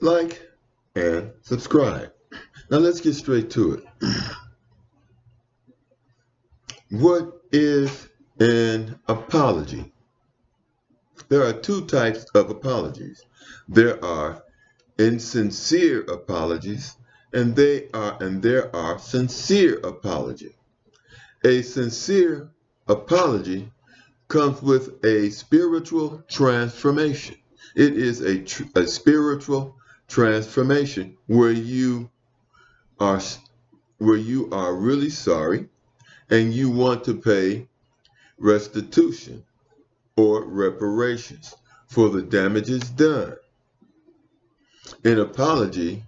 like, and subscribe. Now let's get straight to it. What is an apology? There are two types of apologies. There are insincere apologies, and there are sincere apologies. A sincere apology comes with a spiritual transformation. It is a spiritual transformation where you are really sorry and you want to pay restitution or reparations for the damages done. An apology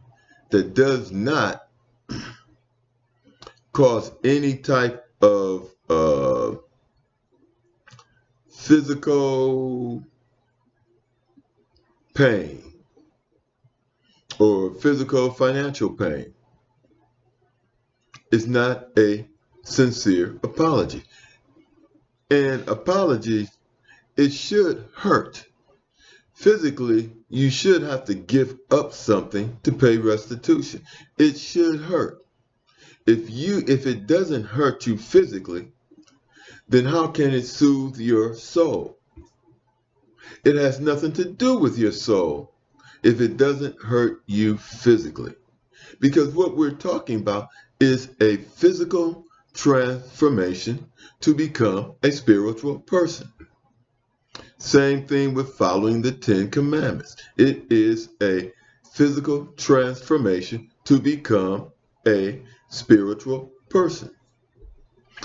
that does not cause any type of physical pain or physical financial pain is not a sincere apology. An apology, it should hurt. Physically, you should have to give up something to pay restitution. It should hurt. If it doesn't hurt you physically, then how can it soothe your soul? It has nothing to do with your soul if it doesn't hurt you physically. Because what we're talking about is a physical transformation to become a spiritual person. Same thing with following the 10 Commandments. It is a physical transformation to become a spiritual person.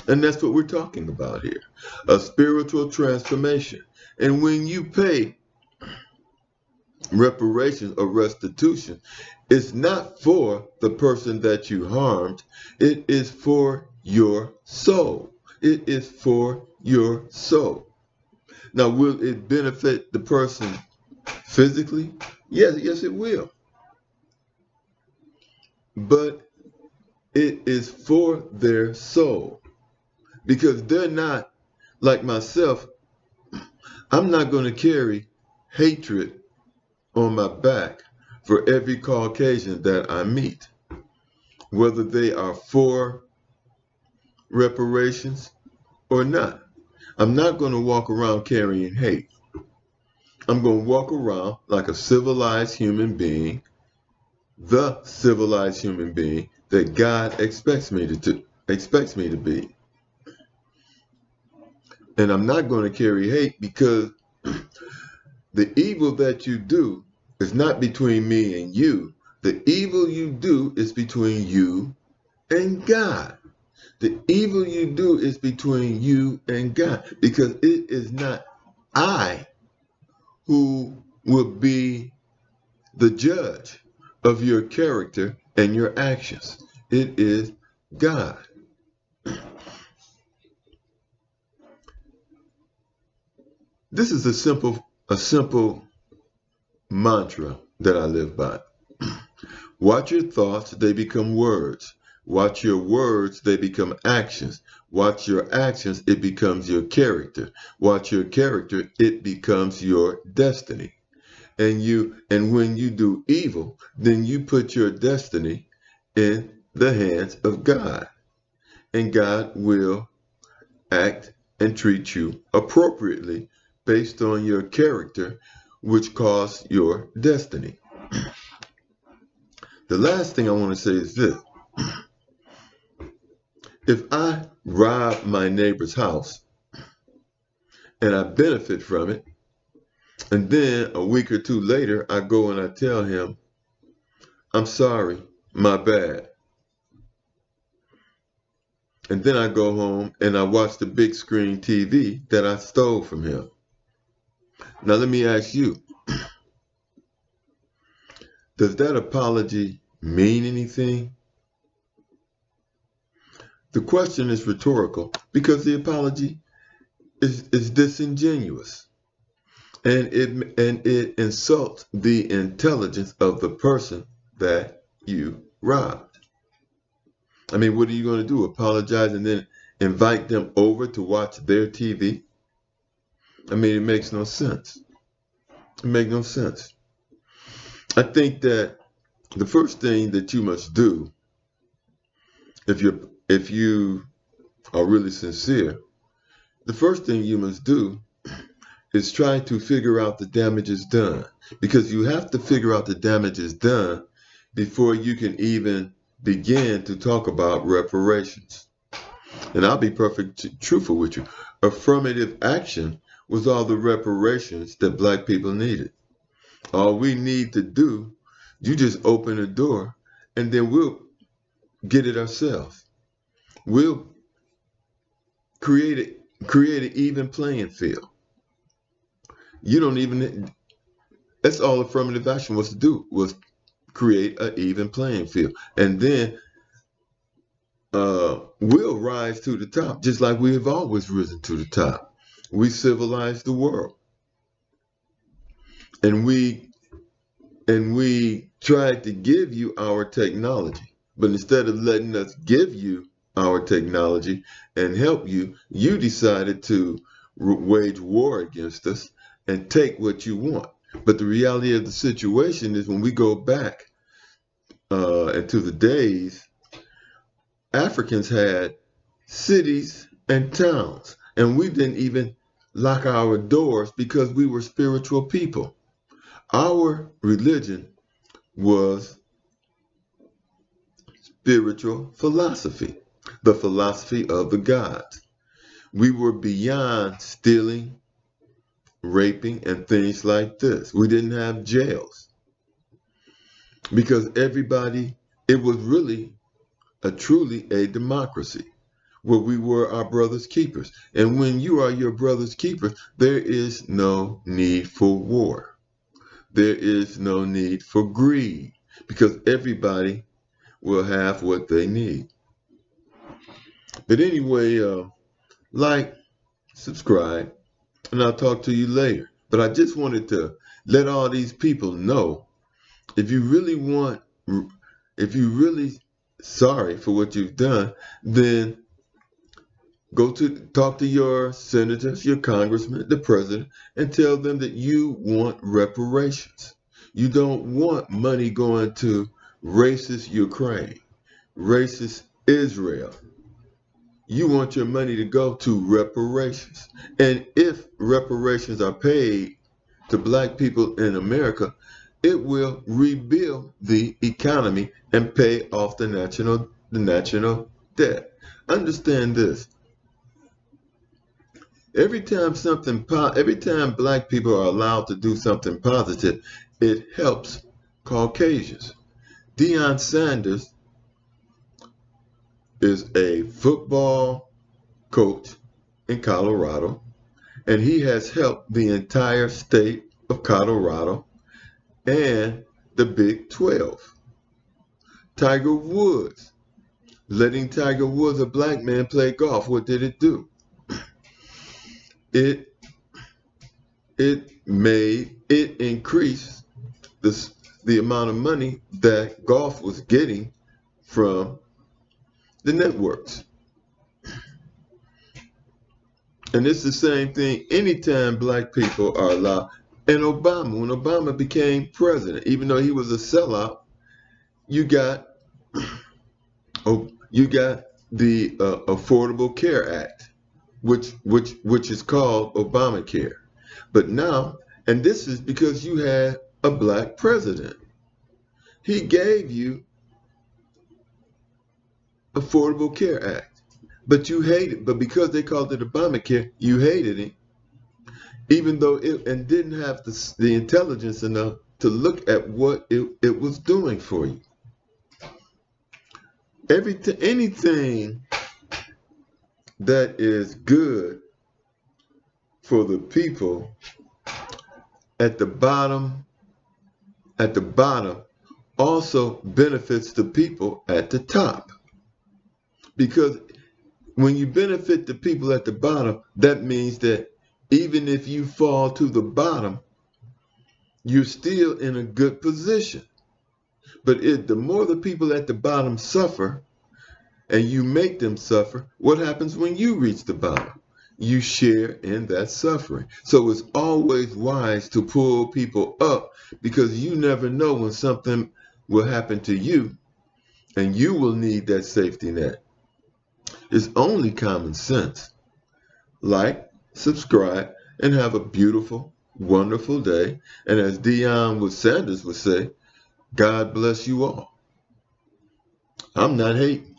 And that's what we're talking about here, a spiritual transformation. And when you pay reparations or restitution, it's not for the person that you harmed. It is for your soul. It is for your soul. Now, will it benefit the person physically? Yes, it will. But it is for their soul. Because they're not like myself. I'm not going to carry hatred on my back for every Caucasian that I meet, whether they are for reparations or not. I'm not going to walk around carrying hate. I'm going to walk around like a civilized human being, the civilized human being that God expects me to be. And I'm not going to carry hate because the evil that you do is not between me and you. The evil you do is between you and God. The evil you do is between you and God, because it is not I who will be the judge of your character and your actions. It is God. This is a simple mantra that I live by. Watch your thoughts, they become words. Watch your words, they become actions. Watch your actions, it becomes your character. Watch your character, it becomes your destiny. And when you do evil, then you put your destiny in the hands of God. And God will act and treat you appropriately based on your character, which caused your destiny. The last thing I want to say is this. If I rob my neighbor's house and I benefit from it, and then a week or two later, I go and I tell him, I'm sorry, my bad. And then I go home and I watch the big screen TV that I stole from him. Now let me ask you, does that apology mean anything? The question is rhetorical because the apology is disingenuous, and it insults the intelligence of the person that you robbed. I mean, what are you going to do? Apologize and then invite them over to watch their TV? I mean, it makes no sense. It makes no sense. I think that the first thing that you must do, if you are really sincere, the first thing you must do is try to figure out the damages done. Because you have to figure out the damages done before you can even begin to talk about reparations. And I'll be perfectly truthful with you. Affirmative action was all the reparations that black people needed. All we need to do, you just open the door and then we'll get it ourselves. We'll create an even playing field. You don't even, that's all affirmative action was to do, was create an even playing field. And then we'll rise to the top, just like we have always risen to the top. We civilized the world. And we tried to give you our technology. But instead of letting us give you our technology and help you, you decided to wage war against us and take what you want. But the reality of the situation is, when we go back into the days, Africans had cities and towns, and we didn't even lock our doors because we were spiritual people. Our religion was spiritual philosophy, the philosophy of the gods. We were beyond stealing, raping, and things like this. We didn't have jails because everybody, it was really truly a democracy where we were our brother's keepers. And when you are your brother's keeper, there is no need for war. There is no need for greed, because everybody will have what they need. But anyway, like, subscribe, and I'll talk to you later. But I just wanted to let all these people know, if you really sorry for what you've done, then go to talk to your senators, your congressmen, the president, and tell them that you want reparations. You don't want money going to racist Ukraine, racist Israel. You want your money to go to reparations. And if reparations are paid to black people in America, it will rebuild the economy and pay off the national debt. Understand this. Every time black people are allowed to do something positive, it helps Caucasians. Deion Sanders is a football coach in Colorado, and he has helped the entire state of Colorado and the Big 12. Tiger Woods, letting Tiger Woods, a black man, play golf, what did it do? It increased the amount of money that golf was getting from the networks. And it's the same thing anytime black people are allowed. And when Obama became president, even though he was a sellout, you got the Affordable Care Act, which is called Obamacare. But now, and this is because you had a black president, he gave you Affordable Care Act, but you hated, but because they called it Obamacare, you hated it, even though and didn't have the intelligence enough to look at what it was doing for you. Anything that is good for the people at the bottom also benefits the people at the top. Because when you benefit the people at the bottom, that means that even if you fall to the bottom, you're still in a good position. But the more the people at the bottom suffer, and you make them suffer, what happens when you reach the bottom? you share in that suffering. So it's always wise to pull people up, because you never know when something will happen to you and you will need that safety net. It's only common sense. Like, subscribe, and have a beautiful, wonderful day. And as Deion Sanders would say, God bless you all. I'm not hating.